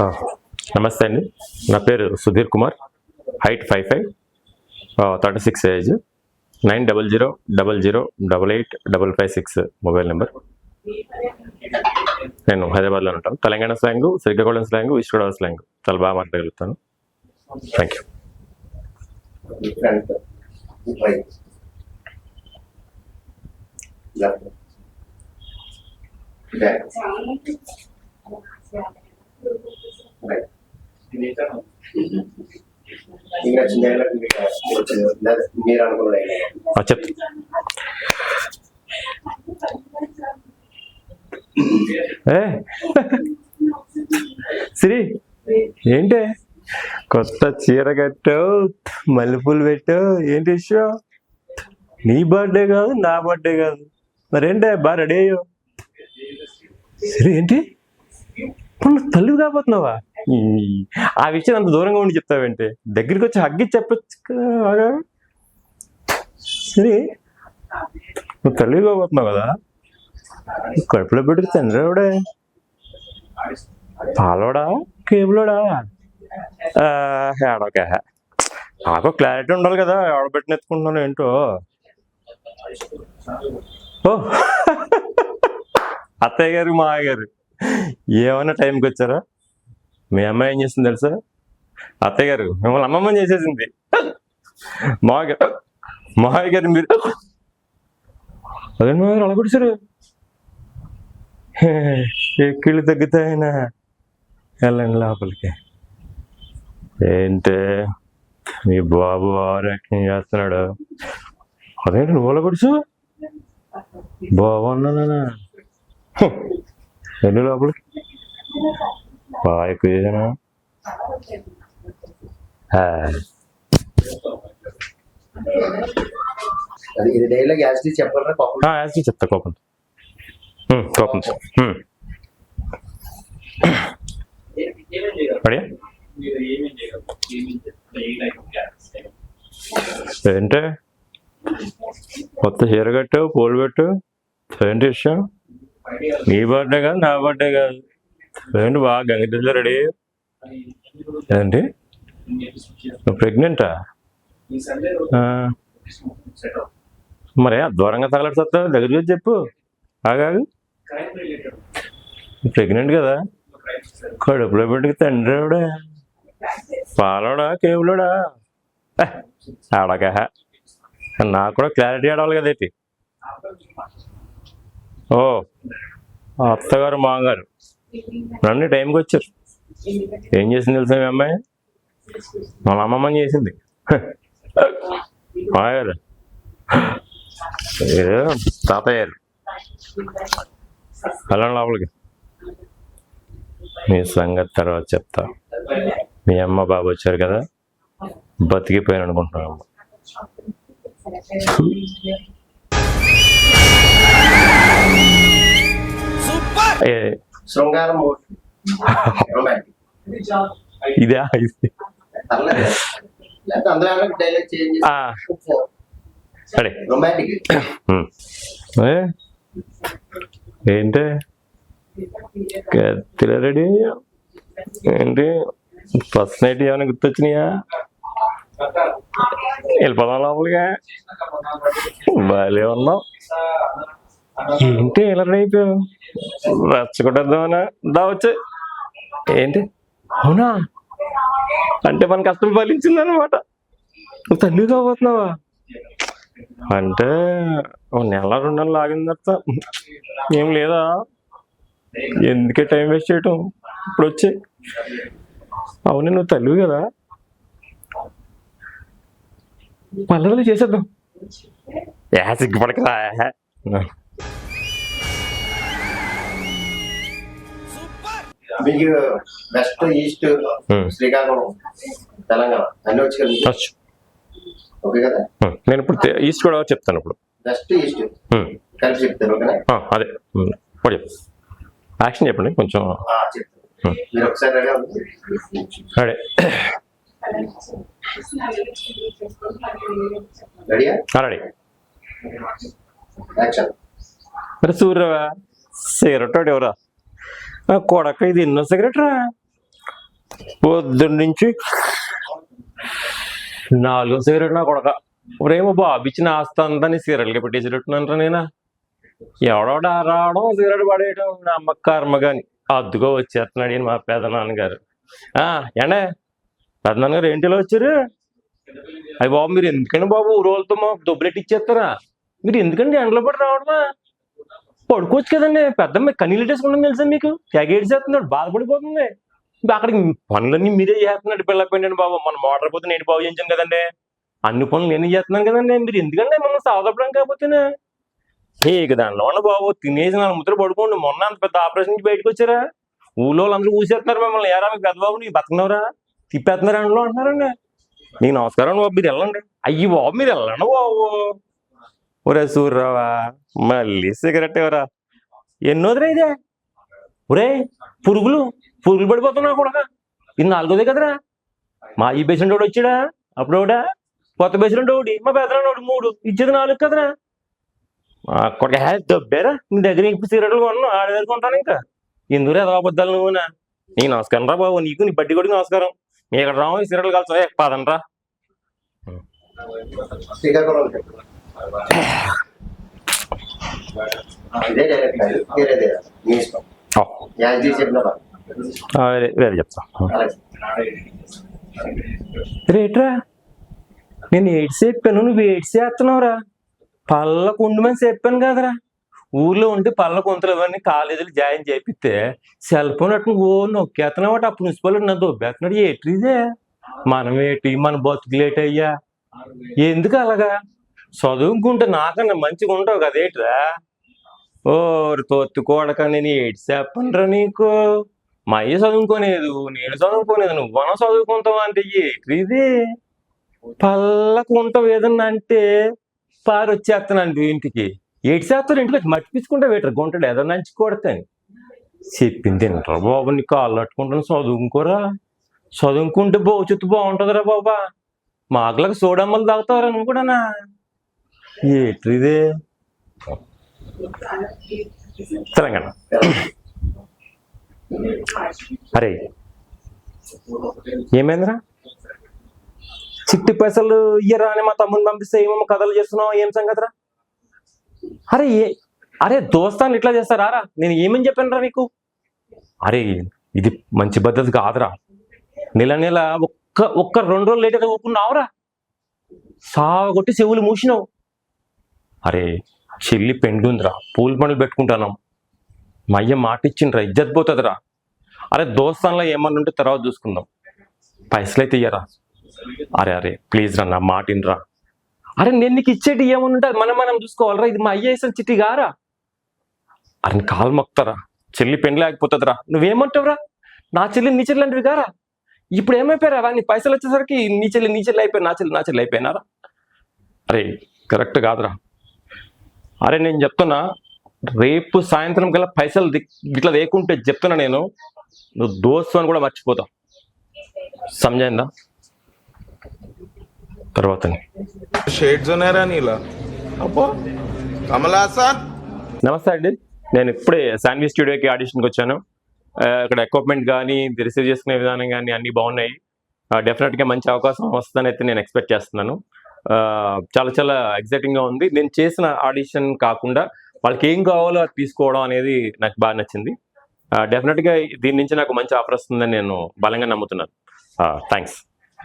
ఆ, నమస్తే అండి. నా పేరు Sudheer Kumar, height 5'5", 36 age, 9000885556 mobile number. నేను హైదరాబాద్లో ఉంటాను. Telangana slang, Srikakulam slang, east Godavari slang చాలా బాగా మాట్లాడగలుగుతాను. Thank you. చెప్తా. సిరి ఏంటి కొత్త చీర కట్టావు, మల్లెపూలు పెట్టావు, ఏంటి విషయం? నీ బర్త్డే కాదు, నా బర్త్డే కాదు, మరేంటే బాగా రెడీ అయ్యావు? సరే ఏంటి తల్లి కాబోతున్నావా? ఆ విషయం అంత దూరంగా ఉండి చెప్తావేంటి? దగ్గరికి వచ్చి హగ్గి చెప్పచ్చు. సరే నువ్వు తల్లి కాబోతున్నావు కదా, కడుపులో పెట్టుకు తండ్రివాడే, పాలోడా కేబులోడా? ఏడోకే నాకు క్లారిటీ ఉండాలి కదా, ఎవడబెట్టిన ఎత్తుకుంటున్నాను ఏంటో. ఓ అత్తయ్య గారు మావయ్య గారు ఏమన్నా టైంకి వచ్చారా? మీ అమ్మాయి ఏం చేస్తుంది తెలుసా? అత్తయ్య గారు మిమ్మల్ని అమ్మమ్మని చేసేసింది. మావయ్య గారు మీరు అదే మావయ్య గారు అలా కొడిచారు. ఎక్కిళ్ళు తగ్గుతాయినా వెళ్ళండి లోపలికి. ఏంటే మీ బాబు ఆరోగ్యం చేస్తున్నాడు? అదేంటి నువ్వు అలా కొడుచు? బాగున్నానా? వెళ్ళి లోపలికి బాగా ఎక్కువ చేసానా? చెప్తా కోపం కోపం ఏంటే కొత్త చీర కట్టు, పూలు పెట్టు, ఏంటి విషయం? నీ బర్త్డే కాదు, నా బర్త్డే కాదు, ఏంటి బాగా గంగలో రెడీ? ఏంటి నువ్వు ప్రెగ్నెంటా? మరే దూరంగా తగలడుతా, దగ్గర చూసి చెప్పు. ఆగాగు, ప్రెగ్నెంట్ కదా, కడుపులో పెట్టుకు తండ్రివాడా, పాలోడా కేబులోడా? ఆడక నాకు కూడా క్లారిటీ ఆడాలి కదేంటి? ఓ అత్తగారు మామగారు నన్ను టైంకి వచ్చారు. ఏం చేసింది తెలుసా మీ అమ్మాయి? వాళ్ళ అమ్మమ్మని చేసింది. మామగారు తాతయ్య గారు వెళ్ళండి లోపలికి. మీ సంగతి తర్వాత చెప్తా. మీ అమ్మ బాబు వచ్చారు కదా, బతికిపోయాను అనుకుంటున్నాను. ఇదే ఏంటి రెడీ ఏంటి? ఫస్ట్ నైట్ ఏమైనా గుర్తొచ్చినాయా? వెళ్ళిపోదాం లోపలిగా. బాగాలే ఉన్నావు. ఏంటి ఇలా రెడీ అయిపోయావు? రచ్చగొట్టేద్దామనా? దావచ్చు. ఏంటి అవునా? అంటే మన కష్టం ఫలించింది అనమాట. నువ్వు తల్లి కాబోతున్నావా? అంటే 1 నెల 2 నెలలు ఆగిన తర్వాత ఏం లేదా? ఎందుకే టైం వేస్ట్ చేయటం? ఇప్పుడు వచ్చి అవును నువ్వు తల్లి కదా, పల్లెలు చేసేద్దాం. సిగ్గుపడకరా. మీకు వెస్ట్, ఈస్ట్, శ్రీకాకుళం, తెలంగాణ అన్ని వచ్చి ఓకే కదా? నేను ఇప్పుడు ఈస్ట్ కూడా చెప్తాను. ఇప్పుడు వెస్ట్ ఈస్ట్ కలిసి చెప్తాను. ఓకేనా? అదే యాక్షన్ చెప్పండి కొంచెం. మీరు ఒకసారి రెడీ. రెడీయా? రెడీ. యాక్షన్. మరి సూర్యవా సిగరెట్ ఎవరా కొడక? ఇది ఎన్నో సిగరెట్ రా? పొద్దున్న నుంచి 4 సిగరెట్ నా కొడక ఇప్పుడేమో బాబు ఇచ్చిన ఆస్తి అంతా నీ సిగరెట్గా పెట్టేసినట్టున్నాను నేను. ఎవడోడా రావడం సిగరెట్ పడేయడం నా అమ్మ కర్మ కానీ అద్దుగా వచ్చేస్తున్నాడు ఈయన మా పెదనాన్నగారు. ఏండే పెదనాన్నగారు ఏంటిలో వచ్చారు? అయ్యి బాబు మీరు ఎందుకండి బాబు ఊరోళ్ళతో మా దొబ్బులెట్టి ఇచ్చేస్తారా? మీరు ఎందుకండి ఎండలో పడి రావడమా? పడుకోవచ్చు కదండి. పెద్ద కన్నీళ్ళు వేసుకుంటాం తెలుసా మీకు? తెగేడ్చేస్తున్నాడు, బాధపడిపోతుంది. అక్కడికి పనులన్నీ మీరే చేస్తున్నాడు. పిల్లపోయిందండి బాబు, మన మోటార్ పోతే నేను బాగు చేయించాను కదండి. అన్ని పనులు నేను చేస్తున్నాను కదండి. మీరు ఎందుకంటే మమ్మల్ని సావదప్పడం కాకపోతేనే ఇక దానిలో ఉన్న బాబు తినేసి 4 ముద్ర పడుకోండి. మొన్న అంత పెద్ద ఆపరేషన్ నుంచి బయటకు వచ్చారా? ఊళ్ళో అందరూ ఊసేస్తున్నారు మిమ్మల్ని. ఏరా మీకు పెద్ద బాబు నీకు బతకనవరా, తిప్పేస్తున్నారు అందులో అంటున్నారండి. నీకు నమస్కారం బాబు, మీరు వెళ్ళండి. అయ్యి బాబు మీరు వెళ్ళండి బాబు. ఒరే సూర్యరావా మళ్ళీ సిగరెట్ ఎవరా? ఎన్నోదిరా ఇదే? ఒరే పురుగులు పడిపోతున్నా కూడా. ఇది 4వదే కదరా. మా ఈ పేషెంట్ ఒకటి వచ్చాడా అప్పుడు ఒకడా, కొత్త పేషెంట్ ఒకటి, మా పెద్దరాడు ఒకటి, 3 ఇచ్చేది 4 కదరా. అక్కడ దొబ్బేరా నీ దగ్గర ఇప్పుడు సిగరెట్లు కొన్నాను, ఆడ దగ్గర కొంటాను. ఇంకా ఎందుకు ఎదవ అబద్ధాలు నువ్వునా? నీకు నమస్కారం రా బాబు, నీకు నీ బడ్డీ కొడుకు నమస్కారం. మీ ఇక్కడ రావు సిగరెట్లు కాల్చా పదండ్రా. శ్రీకాకుళం ఇదే డైరెక్ట్ వేరేదే మీ ఇష్టం. యాజ్ చెప్పిన వేరే చెప్తా. రేట్రా నేను 8 చెప్పాను, నువ్వు 8 చేస్తున్నావురా. పళ్ళ కుండమని చెప్పాను కదరా. ఊర్లో ఉంటే పళ్ళ కొంతలు ఇవన్నీ కాలేజీలు జాయిన్ చేపిస్తే సెల్ ఫోన్ అట్టు నొక్కేస్తున్నావు. ఆ ప్రిన్సిపల్ నా దొబ్బేస్తున్నాడు. ఏట్రీదే మనం ఏంటి, మన బతుకులేట్ అయ్యా? ఎందుకు అలాగా? చదువుకుంటే నాకన్నా మంచిగా ఉంటావు కదేట్రా. ఓరి తొత్తుకోడక నేను 8 చెప్పనురా నీకు. మా అయ్య చదువుకోలేదు, నేను చదువుకోలేదు, నువ్వన్నా చదువుకుంటావు అంటే ఏట్రీది? పళ్ళకుంటావు ఏదన్నా అంటే పారు వచ్చేస్తానండి ఇంటికి. 8 శాతం ఇంటికి వచ్చి మట్టిపించుకుంటా వేటర్ గుంటాడు ఏదో నంచి కొడతాను. చెప్పింది తింటారా బాబు, నీ కాళ్ళు అట్టుకుంటాను. చదువుకోరా, చదువుకుంటే భవిష్యత్తు బాగుంటుందిరా బాబా. మాకులాగా సోడమ్మలు తాగుతావురా నువ్వు కూడానా? ఏట్రీదే తెలంగాణ. అరే ఏమైందిరా? చిట్టి పైసలు ఇయ్యరా అని మా తమ్ముని పంపిస్తే ఏమేమో కథలు చేస్తున్నావు, ఏం సంగతిరా? అరే దోస్తాను ఇట్లా చేస్తారా? నేను ఏమని చెప్పాను రా నీకు? అరే ఇది మంచి పద్ధతి కాదురా. నెల ఒక్క 2 రోజులు లేట్ అయితే ఊపుకున్నావురా. సాగొట్టి చెవులు మూసినావు. అరే చెల్లి పెండుందిరా, పూల పనులు పెట్టుకుంటాను. మా అయ్య మాట ఇచ్చిండ్రా, ఇజ్జత్ పోతుందిరా. అరే దోస్తాన్లో ఏమన్నా ఉంటే తర్వాత చూసుకుందాం, పైసలు అయితే ఇయ్యరా. అరే ప్లీజ్ రా, నా మాట ఇన్రా. అరే నేను నీకు ఇచ్చేటి ఏమన్నా ఉంటే మనం చూసుకోవాలరా. ఇది మా అయ్య వేసిన చిట్టి గారా. అరే కాలు మొక్తారా, చెల్లి పెండ్లి ఆగిపోతుందిరా. నువ్వేమంటావురా? నా చెల్లి నీ చెల్లి అంటివి గారా. ఇప్పుడు ఏమైపోయారా? వాడిని పైసలు వచ్చేసరికి నీ చెల్లి అయిపోయి నా చెల్లి అయిపోయినారా? అరే కరెక్ట్ కాదురా. అరే నేను చెప్తున్నా, రేపు సాయంత్రం కల్లా పైసలు ఇట్లా లేకుంటే చెప్తున్నా నేను, నువ్వు దోస్తు అని కూడా మర్చిపోతావు. సమజైందా? తర్వాత నమస్తే అండి, నేను ఇప్పుడే శాన్వి స్టూడియోకి ఆడిషన్కి వచ్చాను. ఇక్కడ ఎక్విప్మెంట్ కానీ రిసీవ్ చేసుకునే విధానం కానీ అన్నీ బాగున్నాయి. డెఫినెట్గా మంచి అవకాశం వస్తుందని అయితే నేను ఎక్స్పెక్ట్ చేస్తున్నాను. చాలా ఎక్సైటింగ్గా ఉంది. నేను చేసిన ఆడిషన్ కాకుండా వాళ్ళకి ఏం కావాలో అది తీసుకోవడం అనేది నాకు బాగా నచ్చింది. డెఫినెట్గా దీని నుంచి నాకు మంచి ఆఫర్ వస్తుందని నేను బలంగా నమ్ముతున్నాను. థ్యాంక్స్.